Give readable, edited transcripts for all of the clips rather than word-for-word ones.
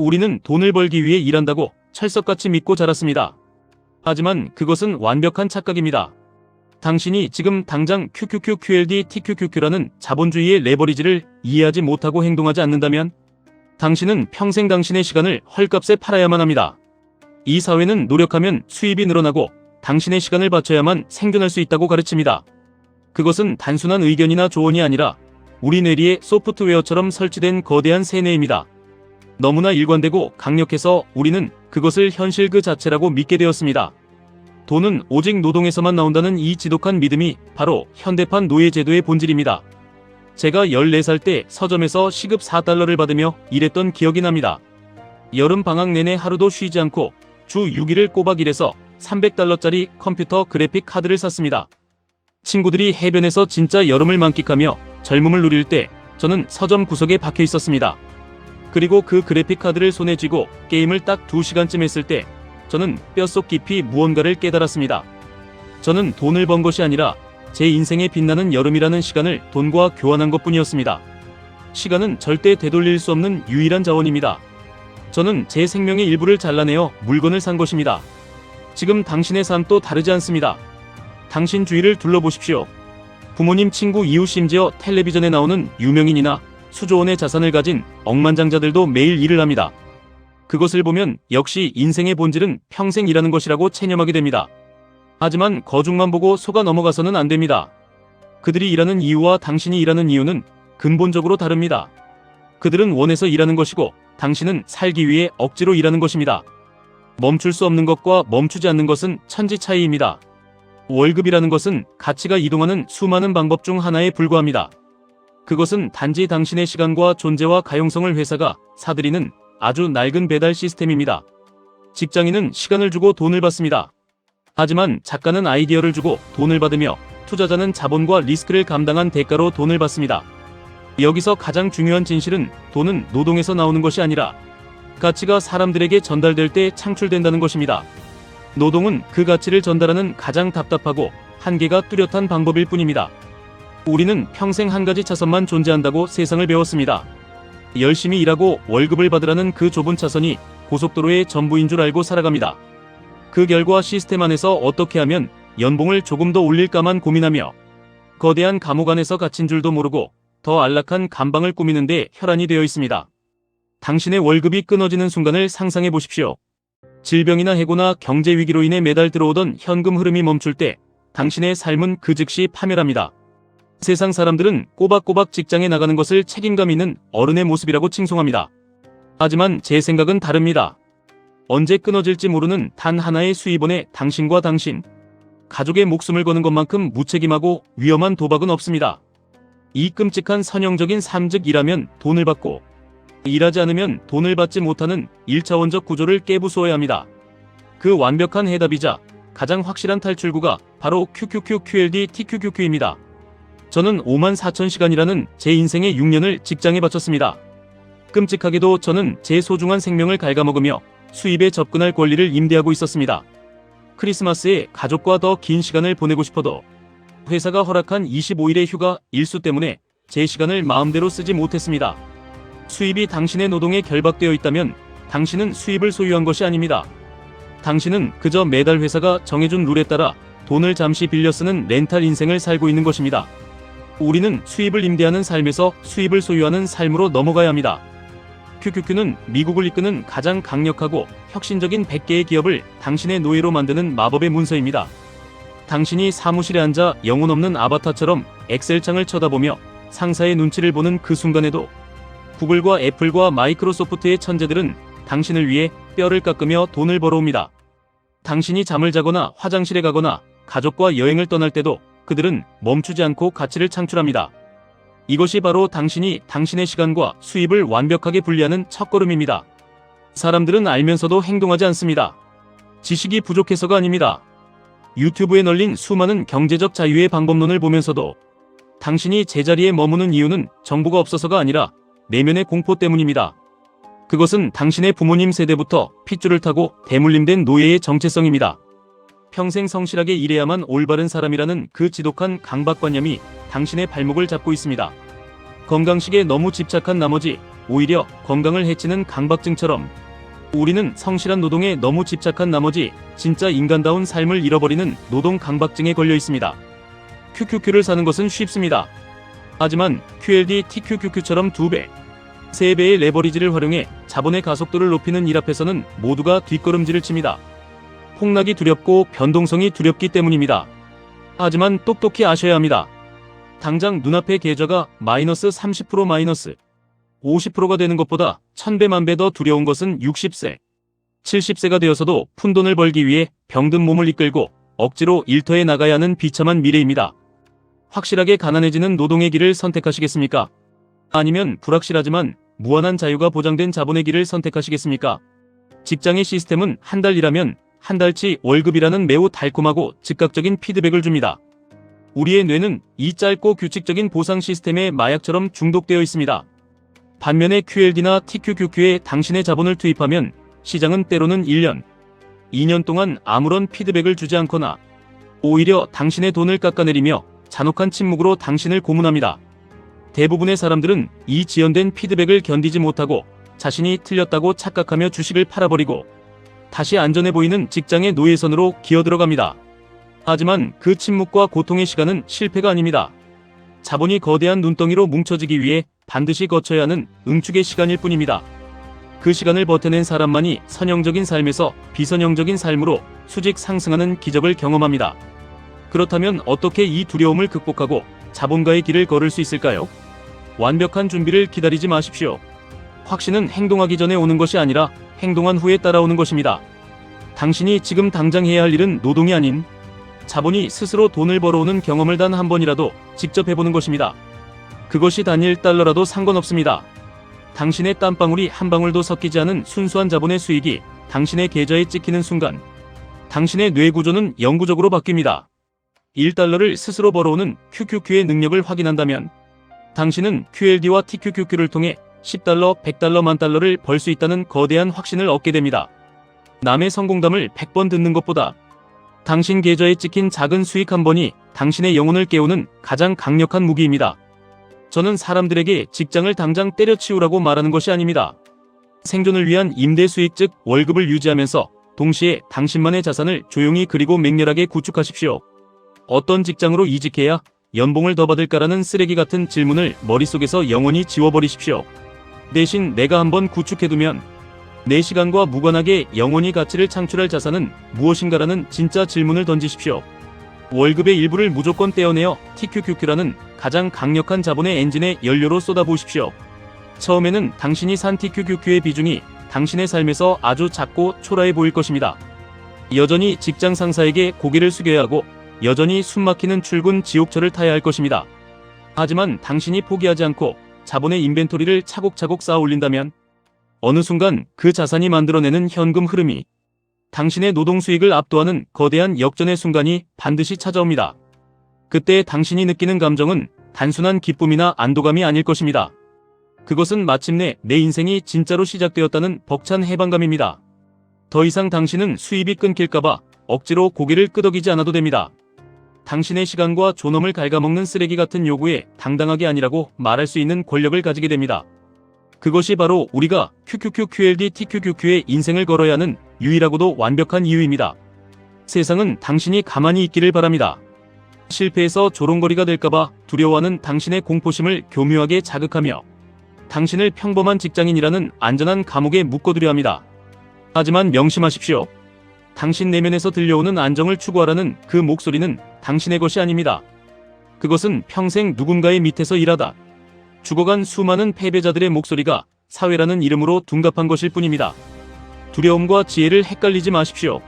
우리는 돈을 벌기 위해 일한다고 철석같이 믿고 자랐습니다. 하지만 그것은 완벽한 착각입니다. 당신이 지금 당장 QQQQLD TQQQ라는 자본주의의 레버리지를 이해하지 못하고 행동하지 않는다면 당신은 평생 당신의 시간을 헐값에 팔아야만 합니다. 이 사회는 노력하면 수입이 늘어나고 당신의 시간을 바쳐야만 생존할 수 있다고 가르칩니다. 그것은 단순한 의견이나 조언이 아니라 우리 뇌리에 소프트웨어처럼 설치된 거대한 세뇌입니다. 너무나 일관되고 강력해서 우리는 그것을 현실 그 자체라고 믿게 되었습니다. 돈은 오직 노동에서만 나온다는 이 지독한 믿음이 바로 현대판 노예제도의 본질입니다. 제가 14살 때 서점에서 시급 4달러를 받으며 일했던 기억이 납니다. 여름 방학 내내 하루도 쉬지 않고 주 6일을 꼬박 일해서 300달러짜리 컴퓨터 그래픽 카드를 샀습니다. 친구들이 해변에서 진짜 여름을 만끽하며 젊음을 누릴 때 저는 서점 구석에 박혀 있었습니다. 그리고 그 그래픽 카드를 손에 쥐고 게임을 딱 2시간쯤 했을 때 저는 뼛속 깊이 무언가를 깨달았습니다. 저는 돈을 번 것이 아니라 제 인생에 빛나는 여름이라는 시간을 돈과 교환한 것뿐이었습니다. 시간은 절대 되돌릴 수 없는 유일한 자원입니다. 저는 제 생명의 일부를 잘라내어 물건을 산 것입니다. 지금 당신의 삶도 다르지 않습니다. 당신 주위를 둘러보십시오. 부모님, 친구, 이웃, 심지어 텔레비전에 나오는 유명인이나 수조원의 자산을 가진 억만장자들도 매일 일을 합니다. 그것을 보면 역시 인생의 본질은 평생 일하는 것이라고 체념하게 됩니다. 하지만 거중만 보고 속아 넘어가서는 안 됩니다. 그들이 일하는 이유와 당신이 일하는 이유는 근본적으로 다릅니다. 그들은 원해서 일하는 것이고 당신은 살기 위해 억지로 일하는 것입니다. 멈출 수 없는 것과 멈추지 않는 것은 천지 차이입니다. 월급이라는 것은 가치가 이동하는 수많은 방법 중 하나에 불과합니다. 그것은 단지 당신의 시간과 존재와 가용성을 회사가 사들이는 아주 낡은 배달 시스템입니다. 직장인은 시간을 주고 돈을 받습니다. 하지만 작가는 아이디어를 주고 돈을 받으며 투자자는 자본과 리스크를 감당한 대가로 돈을 받습니다. 여기서 가장 중요한 진실은 돈은 노동에서 나오는 것이 아니라 가치가 사람들에게 전달될 때 창출된다는 것입니다. 노동은 그 가치를 전달하는 가장 답답하고 한계가 뚜렷한 방법일 뿐입니다. 우리는 평생 한 가지 차선만 존재한다고 세상을 배웠습니다. 열심히 일하고 월급을 받으라는 그 좁은 차선이 고속도로의 전부인 줄 알고 살아갑니다. 그 결과 시스템 안에서 어떻게 하면 연봉을 조금 더 올릴까만 고민하며 거대한 감옥 안에서 갇힌 줄도 모르고 더 안락한 감방을 꾸미는데 혈안이 되어 있습니다. 당신의 월급이 끊어지는 순간을 상상해 보십시오. 질병이나 해고나 경제 위기로 인해 매달 들어오던 현금 흐름이 멈출 때 당신의 삶은 그 즉시 파멸합니다. 세상 사람들은 꼬박꼬박 직장에 나가는 것을 책임감 있는 어른의 모습이라고 칭송합니다. 하지만 제 생각은 다릅니다. 언제 끊어질지 모르는 단 하나의 수입원에 당신과 당신, 가족의 목숨을 거는 것만큼 무책임하고 위험한 도박은 없습니다. 이 끔찍한 선형적인 삶, 즉 일하면 돈을 받고 일하지 않으면 돈을 받지 못하는 1차원적 구조를 깨부수어야 합니다. 그 완벽한 해답이자 가장 확실한 탈출구가 바로 QQQQLD TQQQ입니다. 저는 54,000시간이라는 제 인생의 6년을 직장에 바쳤습니다. 끔찍하게도 저는 제 소중한 생명을 갉아먹으며 수입에 접근할 권리를 임대하고 있었습니다. 크리스마스에 가족과 더 긴 시간을 보내고 싶어도 회사가 허락한 25일의 휴가 일수 때문에 제 시간을 마음대로 쓰지 못했습니다. 수입이 당신의 노동에 결박되어 있다면 당신은 수입을 소유한 것이 아닙니다. 당신은 그저 매달 회사가 정해준 룰에 따라 돈을 잠시 빌려 쓰는 렌탈 인생을 살고 있는 것입니다. 우리는 수입을 임대하는 삶에서 수입을 소유하는 삶으로 넘어가야 합니다. QQQ는 미국을 이끄는 가장 강력하고 혁신적인 100개의 기업을 당신의 노예로 만드는 마법의 문서입니다. 당신이 사무실에 앉아 영혼 없는 아바타처럼 엑셀창을 쳐다보며 상사의 눈치를 보는 그 순간에도 구글과 애플과 마이크로소프트의 천재들은 당신을 위해 뼈를 깎으며 돈을 벌어옵니다. 당신이 잠을 자거나 화장실에 가거나 가족과 여행을 떠날 때도 그들은 멈추지 않고 가치를 창출합니다. 이것이 바로 당신이 당신의 시간과 수입을 완벽하게 분리하는 첫걸음입니다. 사람들은 알면서도 행동하지 않습니다. 지식이 부족해서가 아닙니다. 유튜브에 널린 수많은 경제적 자유의 방법론을 보면서도 당신이 제자리에 머무는 이유는 정보가 없어서가 아니라 내면의 공포 때문입니다. 그것은 당신의 부모님 세대부터 핏줄을 타고 대물림된 노예의 정체성입니다. 평생 성실하게 일해야만 올바른 사람이라는 그 지독한 강박관념이 당신의 발목을 잡고 있습니다. 건강식에 너무 집착한 나머지 오히려 건강을 해치는 강박증처럼 우리는 성실한 노동에 너무 집착한 나머지 진짜 인간다운 삶을 잃어버리는 노동 강박증에 걸려 있습니다. QQQ를 사는 것은 쉽습니다. 하지만 QLD TQQQ처럼 2배, 3배의 레버리지를 활용해 자본의 가속도를 높이는 일 앞에서는 모두가 뒷걸음질을 칩니다. 폭락이 두렵고 변동성이 두렵기 때문입니다. 하지만 똑똑히 아셔야 합니다. 당장 눈앞의 계좌가 마이너스 30% 마이너스 50%가 되는 것보다 1000배 만배 더 두려운 것은 60세, 70세가 되어서도 푼돈을 벌기 위해 병든 몸을 이끌고 억지로 일터에 나가야 하는 비참한 미래입니다. 확실하게 가난해지는 노동의 길을 선택하시겠습니까? 아니면 불확실하지만 무한한 자유가 보장된 자본의 길을 선택하시겠습니까? 직장의 시스템은 한 달 일하면 한 달치 월급이라는 매우 달콤하고 즉각적인 피드백을 줍니다. 우리의 뇌는 이 짧고 규칙적인 보상 시스템에 마약처럼 중독되어 있습니다. 반면에 QLD나 TQQQ에 당신의 자본을 투입하면 시장은 때로는 1년, 2년 동안 아무런 피드백을 주지 않거나 오히려 당신의 돈을 깎아내리며 잔혹한 침묵으로 당신을 고문합니다. 대부분의 사람들은 이 지연된 피드백을 견디지 못하고 자신이 틀렸다고 착각하며 주식을 팔아버리고 다시 안전해 보이는 직장의 노예선으로 기어들어갑니다. 하지만 그 침묵과 고통의 시간은 실패가 아닙니다. 자본이 거대한 눈덩이로 뭉쳐지기 위해 반드시 거쳐야 하는 응축의 시간일 뿐입니다. 그 시간을 버텨낸 사람만이 선형적인 삶에서 비선형적인 삶으로 수직 상승하는 기적을 경험합니다. 그렇다면 어떻게 이 두려움을 극복하고 자본가의 길을 걸을 수 있을까요? 완벽한 준비를 기다리지 마십시오. 확신은 행동하기 전에 오는 것이 아니라 행동한 후에 따라오는 것입니다. 당신이 지금 당장 해야 할 일은 노동이 아닌 자본이 스스로 돈을 벌어오는 경험을 단 한 번이라도 직접 해보는 것입니다. 그것이 단 $1라도 상관없습니다. 당신의 땀방울이 한 방울도 섞이지 않은 순수한 자본의 수익이 당신의 계좌에 찍히는 순간 당신의 뇌 구조는 영구적으로 바뀝니다. $1를 스스로 벌어오는 QQQ의 능력을 확인한다면 당신은 QLD와 TQQQ를 통해 $10, $100, $10,000를 벌 수 있다는 거대한 확신을 얻게 됩니다. 남의 성공담을 100번 듣는 것보다 당신 계좌에 찍힌 작은 수익 한 번이 당신의 영혼을 깨우는 가장 강력한 무기입니다. 저는 사람들에게 직장을 당장 때려치우라고 말하는 것이 아닙니다. 생존을 위한 임대 수익 즉 월급을 유지하면서 동시에 당신만의 자산을 조용히 그리고 맹렬하게 구축하십시오. 어떤 직장으로 이직해야 연봉을 더 받을까라는 쓰레기 같은 질문을 머릿속에서 영원히 지워버리십시오. 대신 내가 한번 구축해두면 내 시간과 무관하게 영원히 가치를 창출할 자산은 무엇인가라는 진짜 질문을 던지십시오. 월급의 일부를 무조건 떼어내어 TQQQ라는 가장 강력한 자본의 엔진에 연료로 쏟아부으십시오. 처음에는 당신이 산 TQQQ의 비중이 당신의 삶에서 아주 작고 초라해 보일 것입니다. 여전히 직장 상사에게 고개를 숙여야 하고 여전히 숨막히는 출근 지옥철을 타야 할 것입니다. 하지만 당신이 포기하지 않고 자본의 인벤토리를 차곡차곡 쌓아 올린다면 어느 순간 그 자산이 만들어내는 현금 흐름이 당신의 노동 수익을 압도하는 거대한 역전의 순간이 반드시 찾아옵니다. 그때 당신이 느끼는 감정은 단순한 기쁨이나 안도감이 아닐 것입니다. 그것은 마침내 내 인생이 진짜로 시작되었다는 벅찬 해방감입니다. 더 이상 당신은 수입이 끊길까봐 억지로 고개를 끄덕이지 않아도 됩니다. 당신의 시간과 존엄을 갉아먹는 쓰레기 같은 요구에 당당하게 아니라고 말할 수 있는 권력을 가지게 됩니다. 그것이 바로 우리가 QQQ, QLD, TQQQ의 인생을 걸어야 하는 유일하고도 완벽한 이유입니다. 세상은 당신이 가만히 있기를 바랍니다. 실패해서 조롱거리가 될까봐 두려워하는 당신의 공포심을 교묘하게 자극하며 당신을 평범한 직장인이라는 안전한 감옥에 묶어두려 합니다. 하지만 명심하십시오. 당신 내면에서 들려오는 안정을 추구하라는 그 목소리는 당신의 것이 아닙니다. 그것은 평생 누군가의 밑에서 일하다 죽어간 수많은 패배자들의 목소리가 사회라는 이름으로 둔갑한 것일 뿐입니다. 두려움과 지혜를 헷갈리지 마십시오.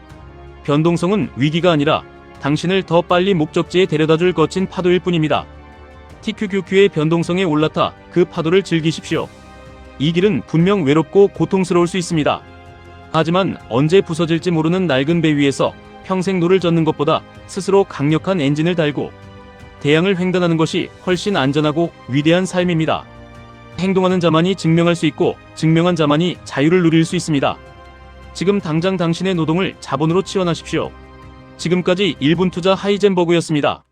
변동성은 위기가 아니라 당신을 더 빨리 목적지에 데려다줄 거친 파도일 뿐입니다. TQQQ의 변동성에 올라타 그 파도를 즐기십시오. 이 길은 분명 외롭고 고통스러울 수 있습니다. 하지만 언제 부서질지 모르는 낡은 배 위에서 평생 노를 젓는 것보다 스스로 강력한 엔진을 달고 대양을 횡단하는 것이 훨씬 안전하고 위대한 삶입니다. 행동하는 자만이 증명할 수 있고 증명한 자만이 자유를 누릴 수 있습니다. 지금 당장 당신의 노동을 자본으로 치환하십시오. 지금까지 1분 투자 하이젠버그였습니다.